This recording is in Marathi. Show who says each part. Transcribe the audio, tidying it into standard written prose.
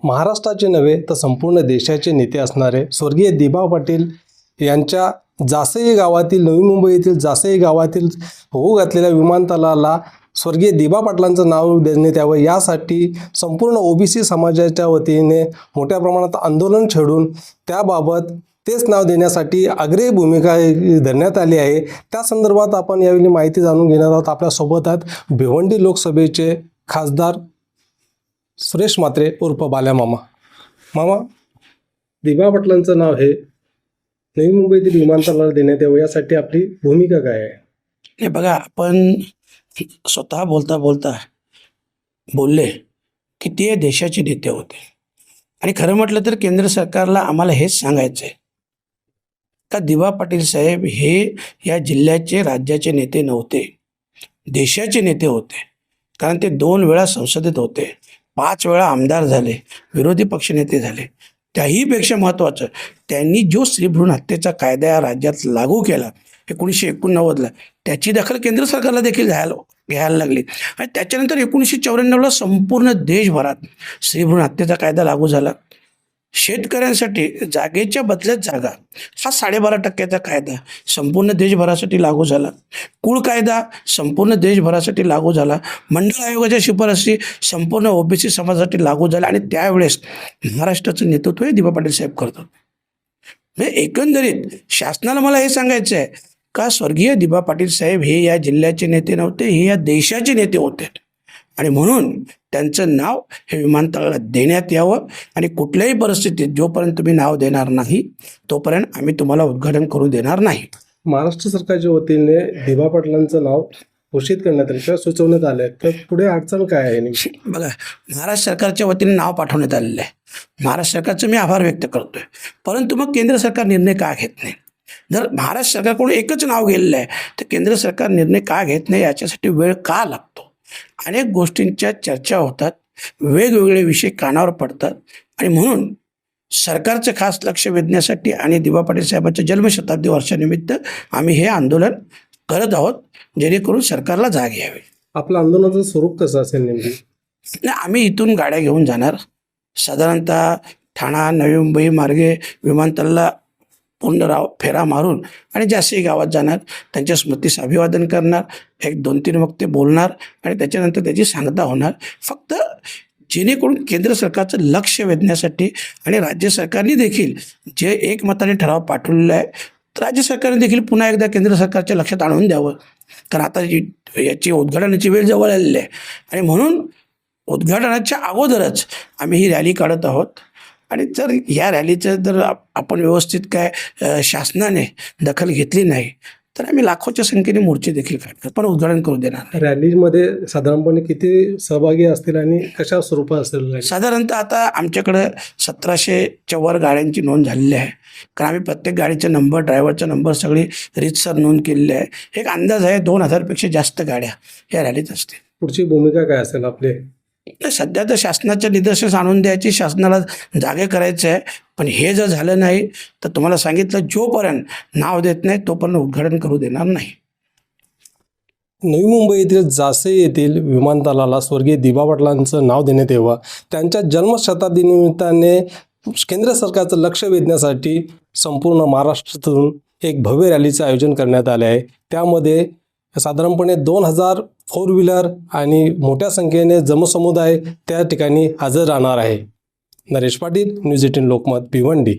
Speaker 1: महाराष्ट्राचे नव्हे तर संपूर्ण देशाचे नेते असणारे स्वर्गीय दिबा पाटील यांच्या जासई गावातील नवी मुंबई येथील जासई गावातील होऊ घातलेल्या विमानतळाला स्वर्गीय दिबा पाटलांचं नाव देण्यात यावं यासाठी संपूर्ण ओबीसी समाजाच्या वतीने मोठ्या प्रमाणात आंदोलन छेडून त्याबाबत तेच नाव देण्यासाठी आग्रही भूमिका धरण्यात आली आहे। त्या संदर्भात आपण यावेळी माहिती जाणून घेणार आहोत। आपल्यासोबत आहेत भिवंडी लोकसभेचे खासदार सुरेश म्हात्रे उर्फ बाल्या मामा। मामा, दिबा पाटलांचं नाव हे नवी मुंबईतील विमानतळाला देण्यात यावं यासाठी आपली भूमिका काय आहे?
Speaker 2: हे बघा, आपण स्वतः बोलता बोलता बोलले की ते देशाचे नेते होते आणि खरं म्हटलं तर केंद्र सरकारला आम्हाला हेच सांगायचं आहे का दिबा पाटील साहेब हे या जिल्ह्याचे राज्याचे नेते नव्हते, देशाचे नेते होते। कारण ते 2 वेळा संसदेत होते, 5 वेळा आमदार झाले, विरोधी पक्षनेते झाले। त्याहीपेक्षा महत्त्वाचं, त्यांनी जो स्त्रीभ्रूण हत्येचा कायदा या राज्यात लागू केला 1989ला, त्याची दखल केंद्र सरकारला देखील घ्यायला लागली आणि त्याच्यानंतर 1994ला संपूर्ण देशभरात स्त्रीभ्रूण हत्येचा कायदा लागू झाला। शेतकऱ्यांसाठी जागेच्या बदल्यात जागा हा 12.5% कायदा संपूर्ण देशभरासाठी लागू झाला। कुळ कायदा संपूर्ण देशभरासाठी लागू झाला। मंडळ आयोगाच्या शिफारसी संपूर्ण ओबीसी समाजासाठी लागू झाला आणि त्यावेळेस महाराष्ट्राचं नेतृत्व हे दिबा पाटील साहेब करतात। म्हणजे एकंदरीत शासनाला मला हे सांगायचं आहे का स्वर्गीय दिबा पाटील साहेब हे या जिल्ह्याचे नेते नव्हते, हे या देशाचे नेते होते आणि म्हणून त्यांचं नाव हे विमानतळाला देण्यात यावं आणि कुठल्याही परिस्थितीत जोपर्यंत तुम्ही नाव देणार नाही तोपर्यंत आम्ही तुम्हाला उद्घाटन करू देणार नाही।
Speaker 1: महाराष्ट्र सरकारच्या वतीने दिबा पाटलांचं नाव घोषित करण्यात आले किंवा सुचवण्यात आले, तर पुढे अडचण काय आहे नेमकी?
Speaker 2: बघा, महाराष्ट्र सरकारच्या वतीने नाव पाठवण्यात आलेलं आहे। महाराष्ट्र सरकारचं मी आभार व्यक्त करतोय, परंतु मग केंद्र सरकार निर्णय का घेत नाही? जर महाराष्ट्र सरकारकडून एकच नाव गेलेलं आहे तर केंद्र सरकार निर्णय का घेत नाही याच्यासाठी वेळ का लागतो? अनेक गोष्टींच्या चर्चा होतात, वेगवेगळे विषय कानावर पडतात आणि म्हणून सरकारचं खास लक्ष वेधण्यासाठी आणि दिबा पाटील साहेबांच्या जन्मशताब्दी वर्षानिमित्त आम्ही हे आंदोलन करत आहोत, जेणेकरून सरकारला जाग यावी।
Speaker 1: आपलं आंदोलनाचं स्वरूप कसं असेल नेमकी?
Speaker 2: नाही, आम्ही इथून गाड्या घेऊन जाणार, साधारणतः ठाणा नवी मुंबई मार्गे विमानतळाला पूर्ण फेरा मारून आणि जासई गावात जाणार, त्यांच्या स्मृतीस अभिवादन करणार, 1-2-3 वक्ते बोलणार आणि त्याच्यानंतर त्याची सांगता होणार। फक्त जेणेकरून केंद्र सरकारचं लक्ष वेधण्यासाठी आणि राज्य सरकारने देखील जे एकमताने ठराव पाठवलेला आहे तर राज्य सरकारने देखील पुन्हा एकदा केंद्र सरकारच्या लक्षात आणून द्यावं, कारण आता याची उद्घाटनाची वेळ जवळ आलेली आहे आणि म्हणून उद्घाटनाच्या अगोदरच आम्ही ही रॅली काढत आहोत आणि जर या रॅलीचं जर आपण व्यवस्थित काय शासनाने दखल घेतली नाही तर आम्ही लाखोच्या संख्येने मोर्चे देखील काढणार, पण उद्घाटन करू देणार।
Speaker 1: रॅलीमध्ये साधारणपणे किती सहभागी असतील आणि कशा स्वरूपात असेल?
Speaker 2: साधारणतः आता आमच्याकडं 1700च्या वर गाड्यांची नोंद झालेली आहे, कारण आम्ही प्रत्येक गाडीचा नंबर, ड्रायव्हरचा नंबर सगळी रीतसर नोंद केलेली आहे। एक अंदाज आहे 2000पेक्षा जास्त गाड्या या रॅलीत असतील।
Speaker 1: पुढची भूमिका काय असेल आपली?
Speaker 2: सध्या तर शासनाच्या निदर्शनास आणून द्यायची, शासनाला जागे करायचं आहे, पण हे जर झालं नाही तर तुम्हाला सांगितलं जोपर्यंत नाव देत नाही तोपर्यंत उद्घाटन करू देणार नाही।
Speaker 1: नवी मुंबई येथील जासई येथील विमानतळाला स्वर्गीय दिबा पाटलांचं नाव देण्यात यावं, त्यांच्या जन्मशताब्दी निमित्ताने केंद्र सरकारचं लक्ष वेधण्यासाठी संपूर्ण महाराष्ट्रातून एक भव्य रॅलीचं आयोजन करण्यात आले आहे। त्यामध्ये साधारणपणे 2000 4 व्हीलर आणि मोठ्या संख्येने जनसमुदाय त्या ठिकाणी हजर राहणार आहे। नरेश पाटील, न्यूज 18 लोकमत, भिवंडी।